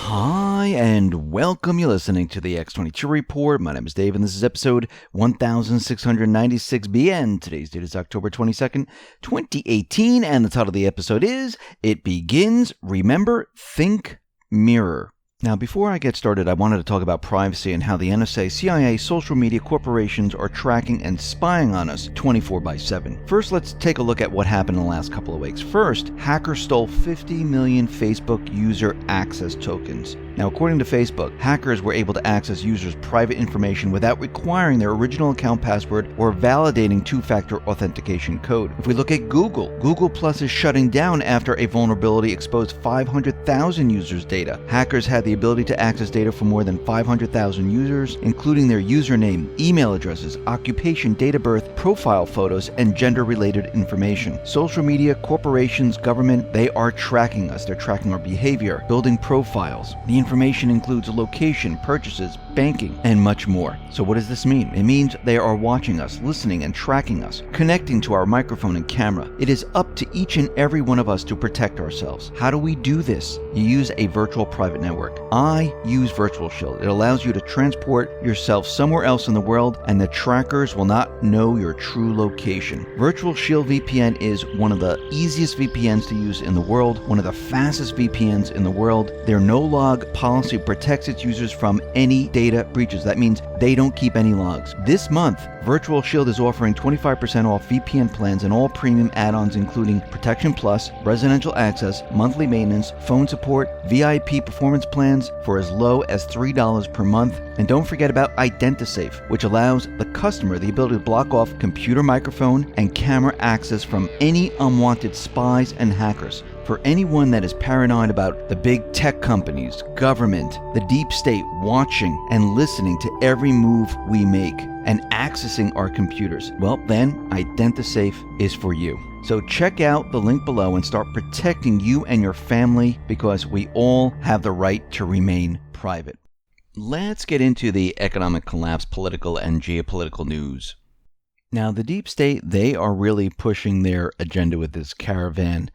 Hi, and welcome. You're listening to the X22 Report. My name is Dave, and this is episode 1696B, and today's date is October 22nd, 2018, and the title of the episode is, It Begins, Remember, Think, Mirror. Now, before I get started, I wanted to talk about privacy and how the NSA, CIA, social media corporations are tracking and spying on us 24/7. First, let's take a look at what happened in the last couple of weeks. First, hackers stole 50 million Facebook user access tokens. Now, according to Facebook, hackers were able to access users' private information without requiring their original account password or validating two-factor authentication code. If we look at Google Plus is shutting down after a vulnerability exposed 500,000 users' data. Hackers had the ability to access data from more than 500,000 users, including their username, email addresses, occupation, date of birth, profile photos, and gender-related information. Social media, corporations, government, they are tracking us. They're tracking our behavior, building profiles. The information includes location, purchases, banking, and much more. So what does this mean? It means they are watching us, listening and tracking us, connecting to our microphone and camera. It is up to each and every one of us to protect ourselves. How do we do this? You use a virtual private network. I use Virtual Shield. It allows you to transport yourself somewhere else in the world, and the trackers will not know your true location. Virtual Shield VPN is one of the easiest VPNs to use in the world, one of the fastest VPNs in the world. Their no-log policy protects its users from any data breaches. That means they don't keep any logs. This month, Virtual Shield is offering 25% off VPN plans and all premium add-ons including Protection Plus, residential access, monthly maintenance, phone support, VIP performance plans for as low as $3 per month. And don't forget about IdentiSafe, which allows the customer the ability to block off computer microphone and camera access from any unwanted spies and hackers. For anyone that is paranoid about the big tech companies, government, the deep state watching and listening to every move we make and accessing our computers, well then IdentiSafe is for you. So check out the link below and start protecting you and your family because we all have the right to remain private. Let's get into the economic collapse, political and geopolitical news. Now, the deep state, they are really pushing their agenda with this caravan.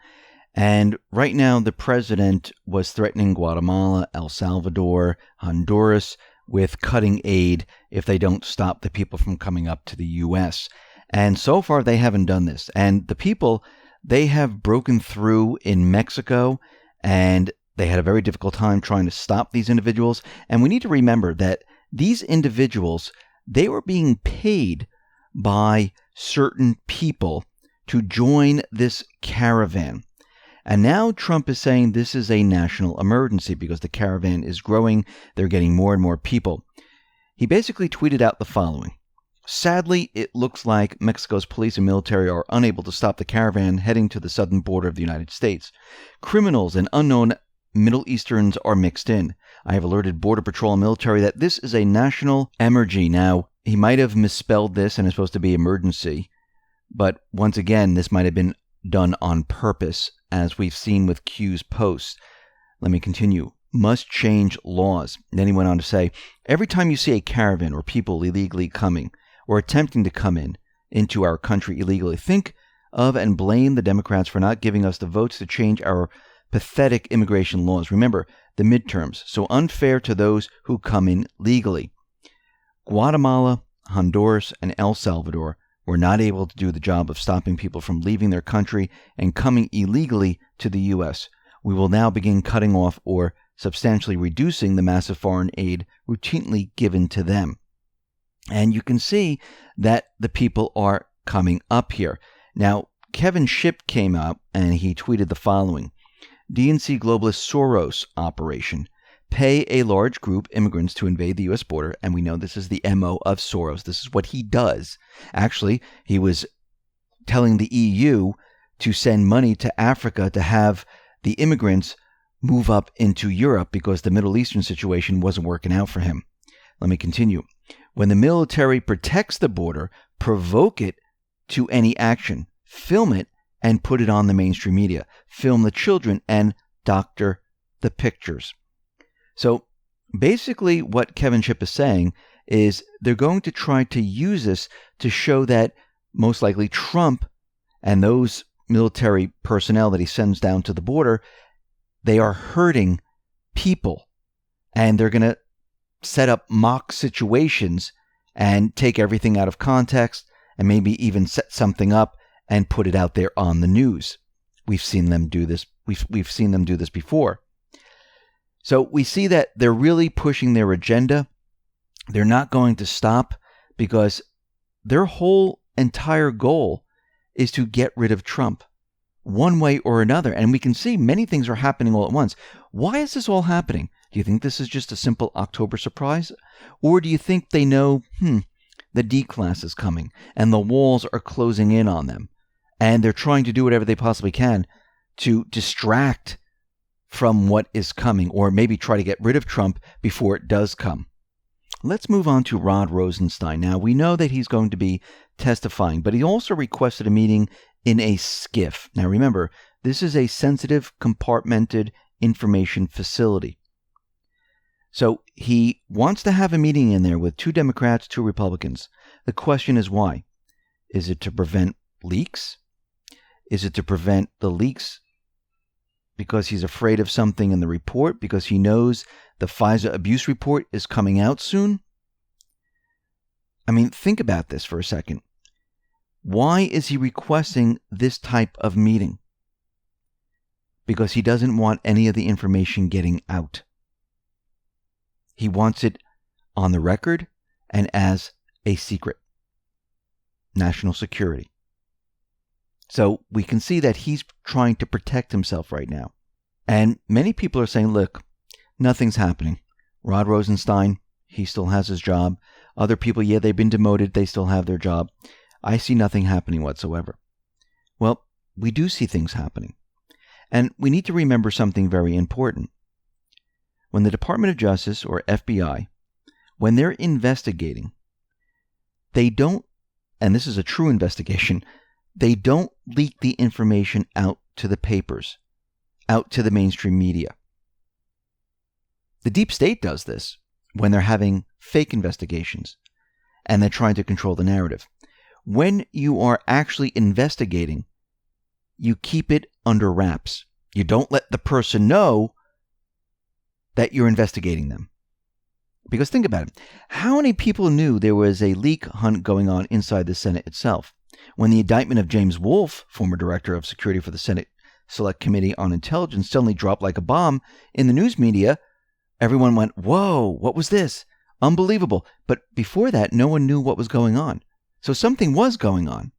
And right now, the president was threatening Guatemala, El Salvador, Honduras with cutting aid if they don't stop the people from coming up to the U.S. And so far, they haven't done this. And the people, they have broken through in Mexico, and they had a very difficult time trying to stop these individuals. And we need to remember that these individuals, they were being paid by certain people to join this caravan. And now Trump is saying this is a national emergency because the caravan is growing. They're getting more and more people. He basically tweeted out the following. Sadly, it looks like Mexico's police and military are unable to stop the caravan heading to the southern border of the United States. Criminals and unknown Middle Easterns are mixed in. I have alerted Border Patrol and military that this is a national emergency. Now, he might have misspelled this and it's supposed to be emergency. But once again, this might have been done on purpose, as we've seen with Q's posts. Let me continue. Must change laws. Then he went on to say, every time you see a caravan or people illegally coming or attempting to come into our country illegally, think of and blame the Democrats for not giving us the votes to change our pathetic immigration laws. Remember, the midterms, so unfair to those who come in legally. Guatemala, Honduras, and El Salvador were not able to do the job of stopping people from leaving their country and coming illegally to the U.S. We will now begin cutting off or substantially reducing the massive foreign aid routinely given to them. And you can see that the people are coming up here. Now, Kevin Shipp came up and he tweeted the following. DNC globalist Soros operation. Pay a large group immigrants to invade the U.S. border, and we know this is the MO of Soros. This is what he does. Actually, he was telling the EU to send money to Africa to have the immigrants move up into Europe because the Middle Eastern situation wasn't working out for him. Let me continue. When the military protects the border, provoke it to any action, film it, and put it on the mainstream media. Film the children and doctor the pictures. So basically what Kevin Shipp is saying is they're going to try to use this to show that most likely Trump and those military personnel that he sends down to the border, they are hurting people And they're going to set up mock situations and take everything out of context and maybe even set something up and put it out there on the news. We've seen them do this. We've seen them do this before. So we see that they're really pushing their agenda. They're not going to stop because their whole entire goal is to get rid of Trump one way or another. And we can see many things are happening all at once. Why is this all happening? Do you think this is just a simple October surprise? Or do you think they know, the D-class is coming and the walls are closing in on them and they're trying to do whatever they possibly can to distract from what is coming, or maybe try to get rid of Trump before it does come? Let's move on to Rod Rosenstein. Now, we know that he's going to be testifying, but he also requested a meeting in a SCIF. Now, remember, this is a sensitive, compartmented information facility. So he wants to have a meeting in there with 2 Democrats, 2 Republicans. The question is why? Is it to prevent leaks? Is it to prevent the leaks because he's afraid of something in the report, because he knows the FISA abuse report is coming out soon? I mean, think about this for a second. Why is he requesting this type of meeting? Because he doesn't want any of the information getting out. He wants it on the record and as a secret. National security. So we can see that he's trying to protect himself right now. And many people are saying, look, nothing's happening. Rod Rosenstein, he still has his job. Other people, yeah, they've been demoted. They still have their job. I see nothing happening whatsoever. Well, we do see things happening. And we need to remember something very important. When the Department of Justice, or FBI, when they're investigating, they don't, and this is a true investigation, they don't leak the information out to the papers, out to the mainstream media. The deep state does this when they're having fake investigations and they're trying to control the narrative. When you are actually investigating, you keep it under wraps. You don't let the person know that you're investigating them. Because think about it. How many people knew there was a leak hunt going on inside the Senate itself? When the indictment of James Wolfe, former director of security for the Senate Select Committee on Intelligence, suddenly dropped like a bomb in the news media, everyone went, whoa, what was this? Unbelievable. But before that, no one knew what was going on. So something was going on.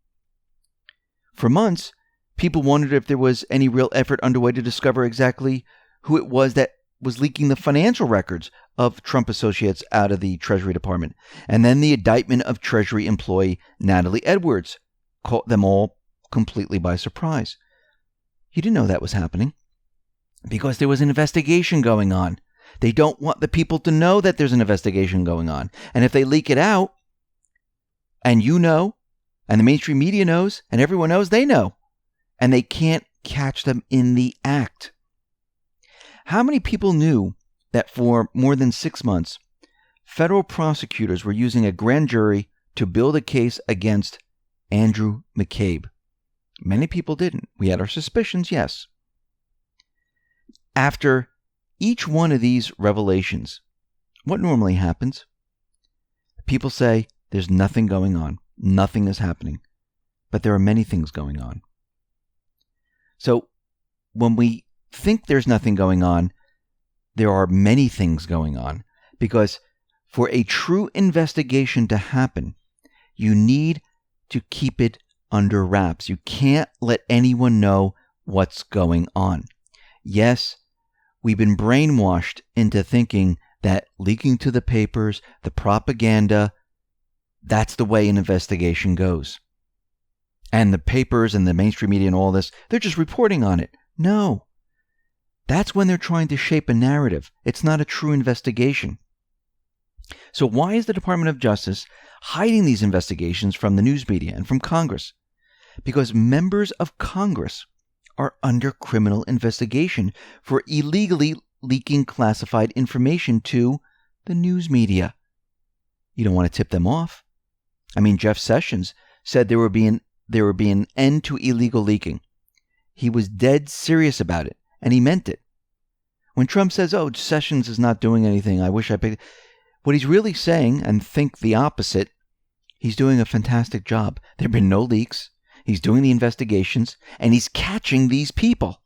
For months, people wondered if there was any real effort underway to discover exactly who it was that was leaking the financial records of Trump associates out of the Treasury Department. And then the indictment of Treasury employee Natalie Edwards caught them all completely by surprise. You didn't know that was happening because there was an investigation going on. They don't want the people to know that there's an investigation going on. And if they leak it out, and you know, and the mainstream media knows, and everyone knows, they know. And they can't catch them in the act. How many people knew that for more than 6 months, federal prosecutors were using a grand jury to build a case against Andrew McCabe? Many people didn't. We had our suspicions, yes. After each one of these revelations, what normally happens? People say, there's nothing going on. Nothing is happening. But there are many things going on. So when we think there's nothing going on, there are many things going on. Because for a true investigation to happen, you need to keep it under wraps. You can't let anyone know what's going on. Yes, we've been brainwashed into thinking that leaking to the papers, the propaganda, that's the way an investigation goes. And the papers and the mainstream media and all this, they're just reporting on it. No. That's when they're trying to shape a narrative. It's not a true investigation. So why is the Department of Justice hiding these investigations from the news media and from Congress? Because members of Congress are under criminal investigation for illegally leaking classified information to the news media. You don't want to tip them off. I mean, Jeff Sessions said there would be an end to illegal leaking. He was dead serious about it, and he meant it. When Trump says, oh, Sessions is not doing anything, I wish I picked, what he's really saying, and think the opposite, he's doing a fantastic job. There have been no leaks. He's doing the investigations, and he's catching these people.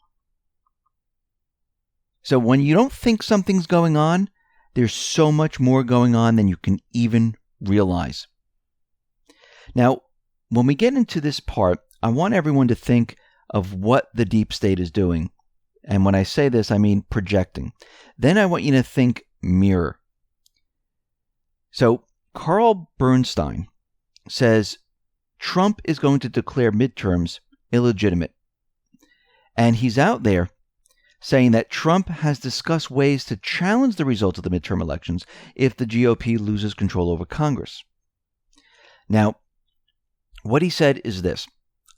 So when you don't think something's going on, there's so much more going on than you can even realize. Now, when we get into this part, I want everyone to think of what the deep state is doing. And when I say this, I mean projecting. Then I want you to think mirror. So Carl Bernstein says Trump is going to declare midterms illegitimate. And he's out there saying that Trump has discussed ways to challenge the results of the midterm elections if the GOP loses control over Congress. Now, what he said is this: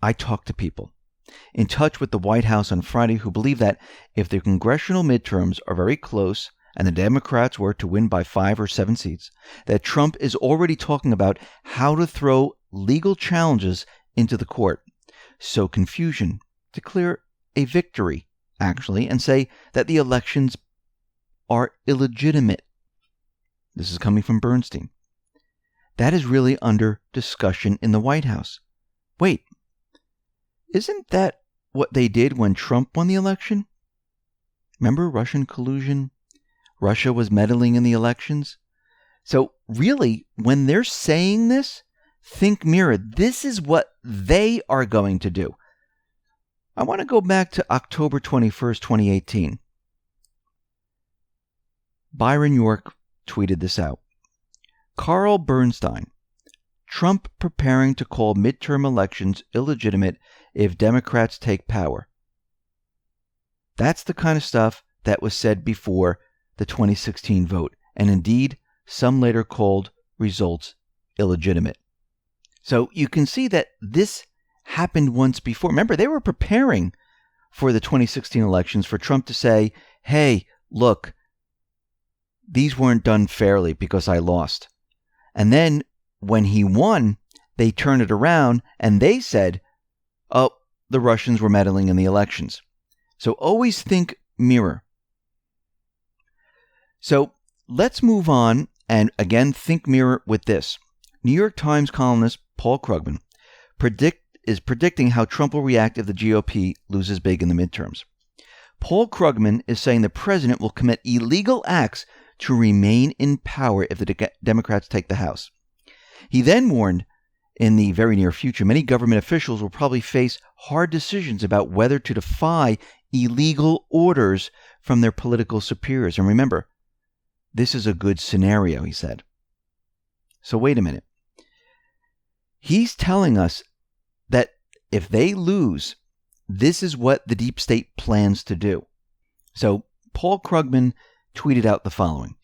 I talked to people in touch with the White House on Friday who believe that if the congressional midterms are very close and the Democrats were to win by 5 or 7 seats, that Trump is already talking about how to throw legal challenges into the court. Sow confusion, declare a victory, actually, and say that the elections are illegitimate. This is coming from Bernstein. That is really under discussion in the White House. Wait, isn't that what they did when Trump won the election? Remember Russian collusion? Russia was meddling in the elections. So really, when they're saying this, think mirror. This is what they are going to do. I want to go back to October 21st, 2018. Byron York tweeted this out. Carl Bernstein, Trump preparing to call midterm elections illegitimate if Democrats take power. That's the kind of stuff that was said before the 2016 vote, and indeed, some later called results illegitimate. So you can see that this happened once before. Remember, they were preparing for the 2016 elections for Trump to say, hey, look, these weren't done fairly because I lost. And then when he won, they turned it around and they said, oh, the Russians were meddling in the elections. So always think mirror. So let's move on and again think mirror with this. New York Times columnist Paul Krugman is predicting how Trump will react if the GOP loses big in the midterms. Paul Krugman is saying the president will commit illegal acts to remain in power if the Democrats take the House. He then warned in the very near future, many government officials will probably face hard decisions about whether to defy illegal orders from their political superiors. And remember, this is a good scenario, he said. So wait a minute. He's telling us that if they lose, this is what the deep state plans to do. So Paul Krugman tweeted out the following.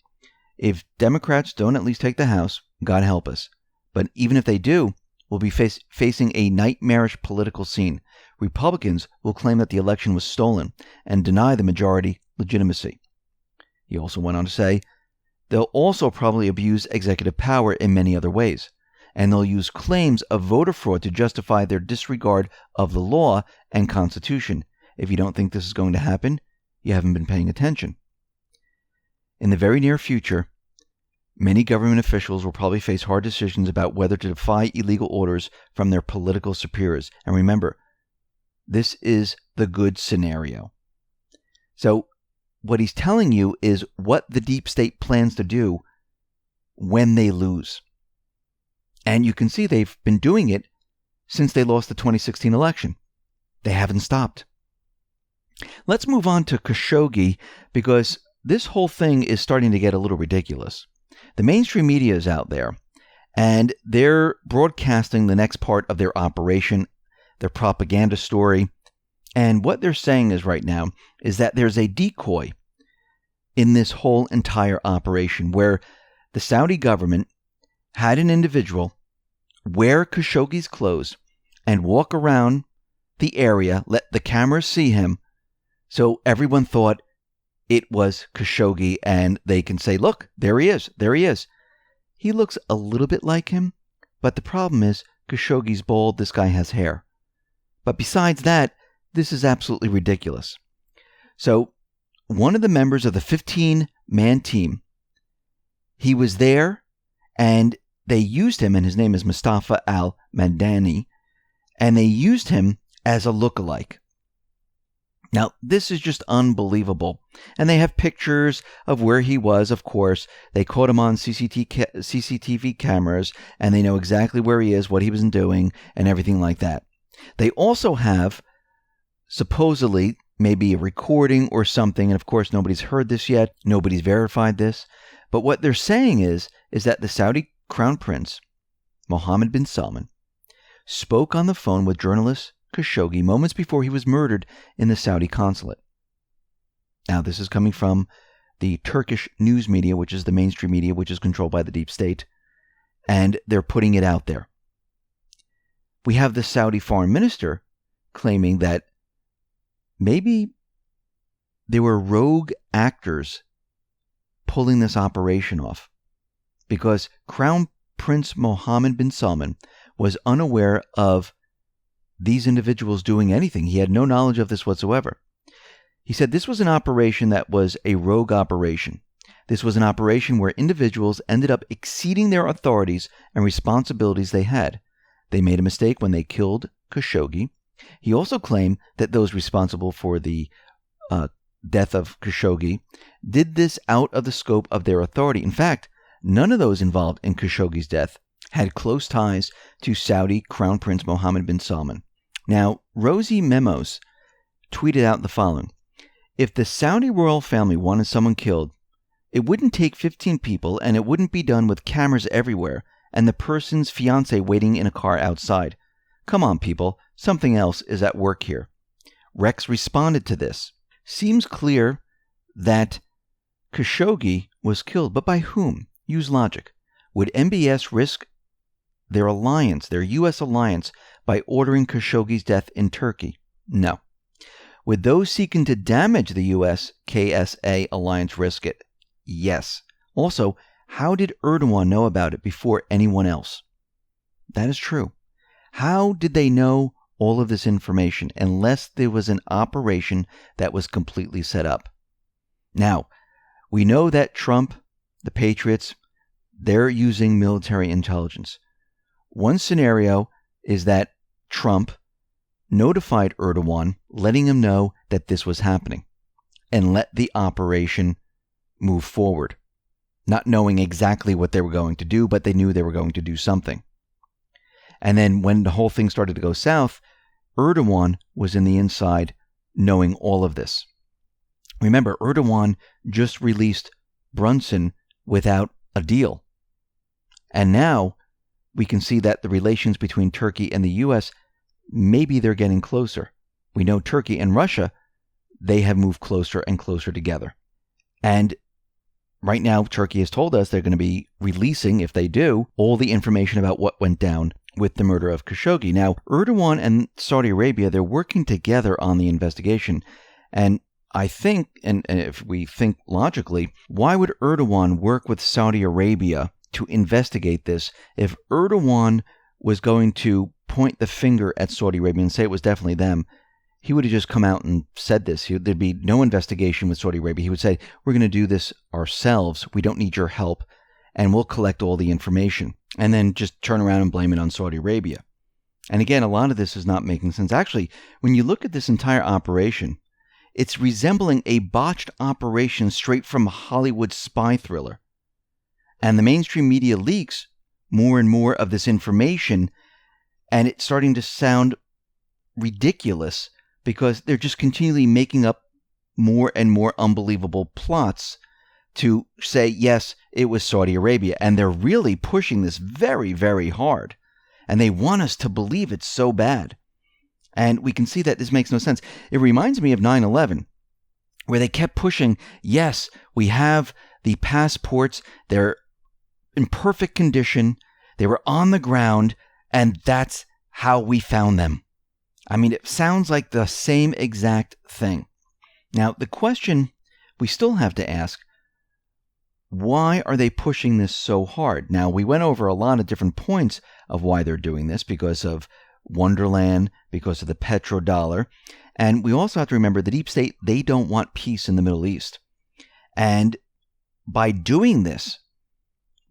If Democrats don't at least take the House, God help us. But even if they do, we'll be facing a nightmarish political scene. Republicans will claim that the election was stolen and deny the majority legitimacy. He also went on to say, they'll also probably abuse executive power in many other ways, and they'll use claims of voter fraud to justify their disregard of the law and Constitution. If you don't think this is going to happen, you haven't been paying attention. In the very near future, many government officials will probably face hard decisions about whether to defy illegal orders from their political superiors. And remember, this is the good scenario. So what he's telling you is what the deep state plans to do when they lose. And you can see they've been doing it since they lost the 2016 election. They haven't stopped. Let's move on to Khashogi, because this whole thing is starting to get a little ridiculous. The mainstream media is out there, and they're broadcasting the next part of their operation, their propaganda story. And what they're saying is right now is that there's a decoy in this whole entire operation where the Saudi government had an individual wear Khashoggi's clothes and walk around the area, let the cameras see him, so everyone thought it was Khashoggi, and they can say, look, there he is, there he is. He looks a little bit like him, but the problem is Khashoggi's bald, this guy has hair. But besides that, this is absolutely ridiculous. So one of the members of the 15-man team, he was there, and they used him, and his name is Mustafa al-Madani, and they used him as a lookalike. Now, this is just unbelievable. And they have pictures of where he was, of course. They caught him on CCTV cameras, and they know exactly where he is, what he was doing, and everything like that. They also have, supposedly, maybe a recording or something, and of course, nobody's heard this yet. Nobody's verified this. But what they're saying is that the Saudi Crown Prince, Mohammed bin Salman, spoke on the phone with journalist Khashogi moments before he was murdered in the Saudi consulate. Now, this is coming from the Turkish news media, which is the mainstream media, which is controlled by the deep state, and they're putting it out there. We have the Saudi foreign minister claiming that maybe there were rogue actors pulling this operation off, because Crown Prince Mohammed bin Salman was unaware of these individuals doing anything. He had no knowledge of this whatsoever. He said this was an operation that was a rogue operation. This was an operation where individuals ended up exceeding their authorities and responsibilities they had. They made a mistake when they killed Khashogi. He also claimed that those responsible for the death of Khashogi did this out of the scope of their authority. In fact, none of those involved in Khashoggi's death had close ties to Saudi Crown Prince Mohammed bin Salman. Now, Rosie Memos tweeted out the following: if the Saudi royal family wanted someone killed, it wouldn't take 15 people, and it wouldn't be done with cameras everywhere and the person's fiancé waiting in a car outside. Come on, people, something else is at work here. Rex responded to this. Seems clear that Khashoggi was killed, but by whom? Use logic. Would MBS risk their alliance, their U.S. alliance, by ordering Khashoggi's death in Turkey? No. Would those seeking to damage the U.S. KSA alliance risk it? Yes. Also, how did Erdogan know about it before anyone else? That is true. How did they know all of this information unless there was an operation that was completely set up? Now, we know that Trump, the Patriots, they're using military intelligence. One scenario is that Trump notified Erdogan, letting him know that this was happening, and let the operation move forward, not knowing exactly what they were going to do, but they knew they were going to do something. And then when the whole thing started to go south, Erdogan was in the inside knowing all of this. Remember, Erdogan just released Brunson without a deal. And now we can see that the relations between Turkey and the U.S., maybe they're getting closer. We know Turkey and Russia, they have moved closer and closer together. And right now, Turkey has told us they're going to be releasing, if they do, all the information about what went down with the murder of Khashoggi. Now, Erdogan and Saudi Arabia, they're working together on the investigation. And I think, and if we think logically, why would Erdogan work with Saudi Arabia to investigate this if Erdogan was going to point the finger at Saudi Arabia and say it was definitely them? He would have just come out and said this. There'd be no investigation with Saudi Arabia. He would say, we're going to do this ourselves. We don't need your help. And we'll collect all the information. And then just turn around and blame it on Saudi Arabia. And again, a lot of this is not making sense. Actually, when you look at this entire operation, it's resembling a botched operation straight from a Hollywood spy thriller. And the mainstream media leaks more and more of this information, and it's starting to sound ridiculous because they're just continually making up more and more unbelievable plots to say, yes, it was Saudi Arabia. And they're really pushing this very, very hard. And they want us to believe it so bad. And we can see that this makes no sense. It reminds me of 9/11, where they kept pushing, yes, we have the passports. They're in perfect condition. They were on the ground, and that's how we found them. I mean, it sounds like the same exact thing. Now, the question we still have to ask, why are they pushing this so hard? Now, we went over a lot of different points of why they're doing this, because of Wonderland, because of the petrodollar. And we also have to remember the deep state, they don't want peace in the Middle East. And by doing this,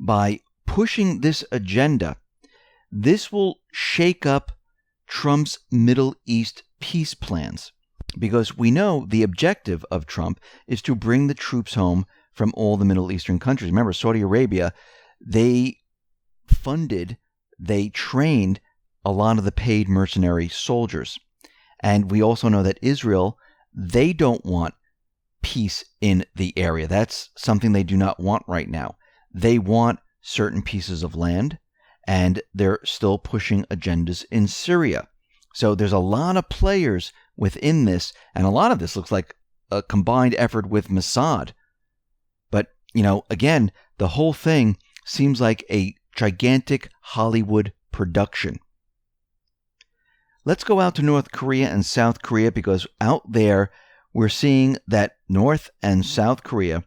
by pushing this agenda, this will shake up Trump's Middle East peace plans. Because we know the objective of Trump is to bring the troops home from all the Middle Eastern countries. Remember, Saudi Arabia, they funded, they trained a lot of the paid mercenary soldiers. And we also know that Israel, they don't want peace in the area. That's something they do not want right now. They want certain pieces of land, and they're still pushing agendas in Syria. So there's a lot of players within this, and a lot of this looks like a combined effort with Mossad. But, again, the whole thing seems like a gigantic Hollywood production. Let's go out to North Korea and South Korea, because out there we're seeing that North and South Korea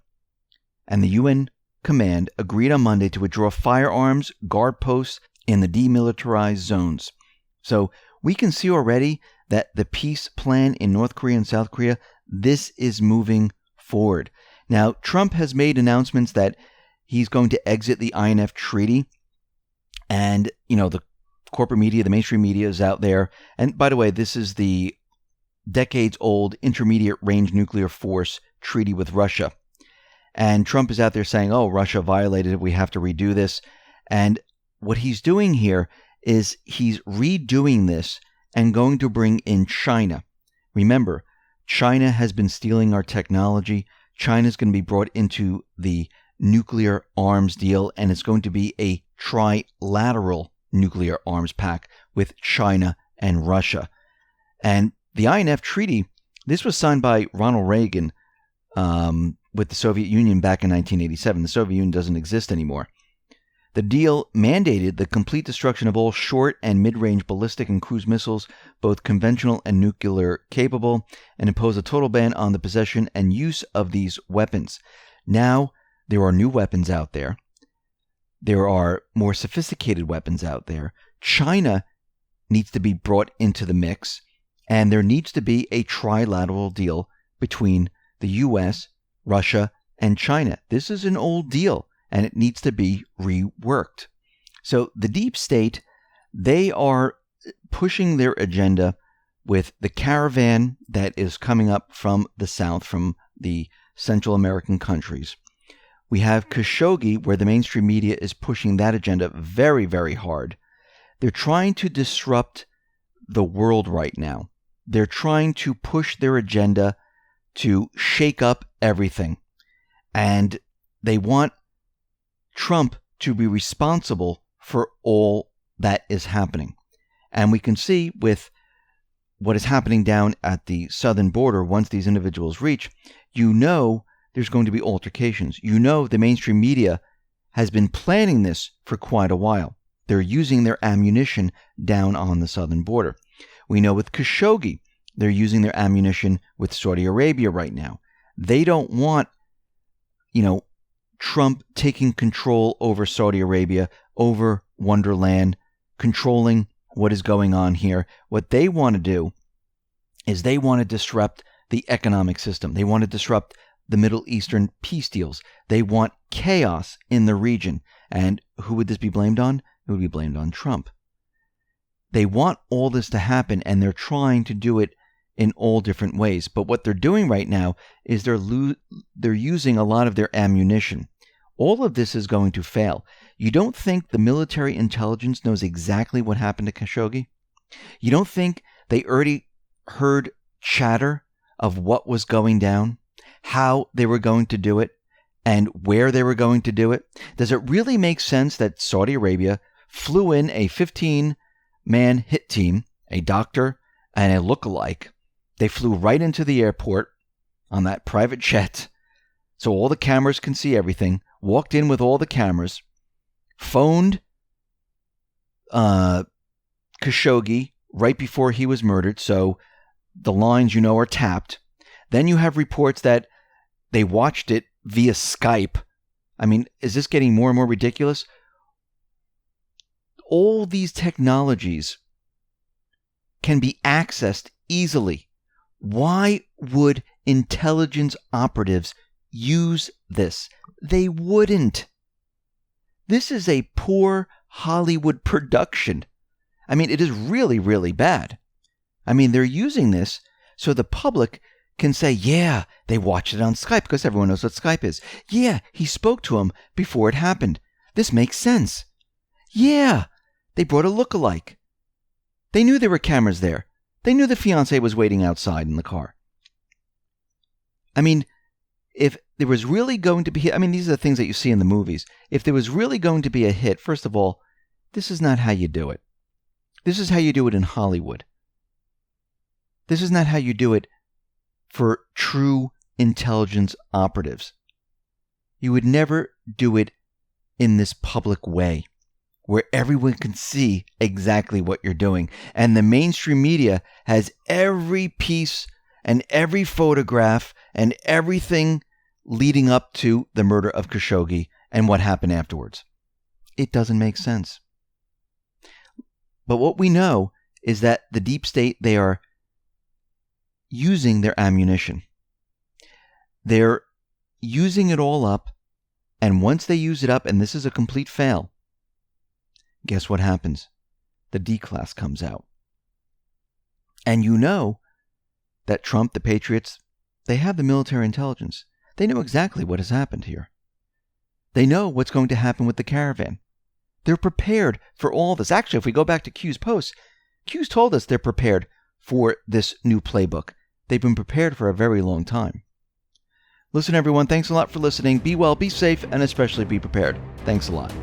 and the UN command agreed on Monday to withdraw firearms guard posts in the demilitarized zones. So we can see already that the peace plan in North Korea and South Korea, this is moving forward. Now, Trump has made announcements that he's going to exit the INF treaty. And, the corporate media, the mainstream media is out there. And by the way, this is the decades-old intermediate range nuclear force treaty with Russia. And Trump is out there saying, oh, Russia violated it, we have to redo this. And what he's doing here is he's redoing this and going to bring in China. Remember, China has been stealing our technology. China's going to be brought into the nuclear arms deal, and it's going to be a trilateral nuclear arms pact with China and Russia. And the INF Treaty, this was signed by Ronald Reagan with the Soviet Union back in 1987. The Soviet Union doesn't exist anymore. The deal mandated the complete destruction of all short and mid-range ballistic and cruise missiles, both conventional and nuclear capable, and imposed a total ban on the possession and use of these weapons. Now, there are new weapons out there. There are more sophisticated weapons out there. China needs to be brought into the mix, and there needs to be a trilateral deal between the U.S., Russia, and China. This is an old deal, and it needs to be reworked. So the deep state, they are pushing their agenda with the caravan that is coming up from the south, from the Central American countries. We have Khashogi, where the mainstream media is pushing that agenda very, very hard. They're trying to disrupt the world right now. They're trying to push their agenda to shake up everything. And they want Trump to be responsible for all that is happening. And we can see with what is happening down at the southern border, once these individuals reach, there's going to be altercations. The mainstream media has been planning this for quite a while. They're using their ammunition down on the southern border. We know with Khashoggi, they're using their ammunition with Saudi Arabia right now. They don't want, Trump taking control over Saudi Arabia, over Wonderland, controlling what is going on here. What they want to do is they want to disrupt the economic system. They want to disrupt the Middle Eastern peace deals. They want chaos in the region. And who would this be blamed on? It would be blamed on Trump. They want all this to happen, and they're trying to do it in all different ways. But what they're doing right now is they're using a lot of their ammunition. All of this is going to fail. You don't think the military intelligence knows exactly what happened to Khashoggi? You don't think they already heard chatter of what was going down, how they were going to do it, and where they were going to do it? Does it really make sense that Saudi Arabia flew in a 15-man hit team, a doctor and a lookalike? They flew right into the airport on that private jet, so all the cameras can see everything, walked in with all the cameras, phoned Khashoggi right before he was murdered, so the lines, are tapped. Then you have reports that they watched it via Skype. I mean, is this getting more and more ridiculous? All these technologies can be accessed easily. Why would intelligence operatives use this? They wouldn't. This is a poor Hollywood production. I mean, it is really, really bad. I mean, they're using this so the public can say, yeah, they watched it on Skype, because everyone knows what Skype is. Yeah, he spoke to him before it happened. This makes sense. Yeah, they brought a lookalike. They knew there were cameras there. They knew the fiancé was waiting outside in the car. I mean, if there was really going to be, I mean, these are the things that you see in the movies. If there was really going to be a hit, first of all, this is not how you do it. This is how you do it in Hollywood. This is not how you do it for true intelligence operatives. You would never do it in this public way, where everyone can see exactly what you're doing. And the mainstream media has every piece and every photograph and everything leading up to the murder of Khashogi and what happened afterwards. It doesn't make sense. But what we know is that the deep state, they are using their ammunition. They're using it all up, and once they use it up, and this is a complete fail, guess what happens? The D-class comes out. And you know that Trump, the Patriots, they have the military intelligence. They know exactly what has happened here. They know what's going to happen with the caravan. They're prepared for all this. Actually, if we go back to Q's posts, Q's told us they're prepared for this new playbook. They've been prepared for a very long time. Listen, everyone, thanks a lot for listening. Be well, be safe, and especially be prepared. Thanks a lot.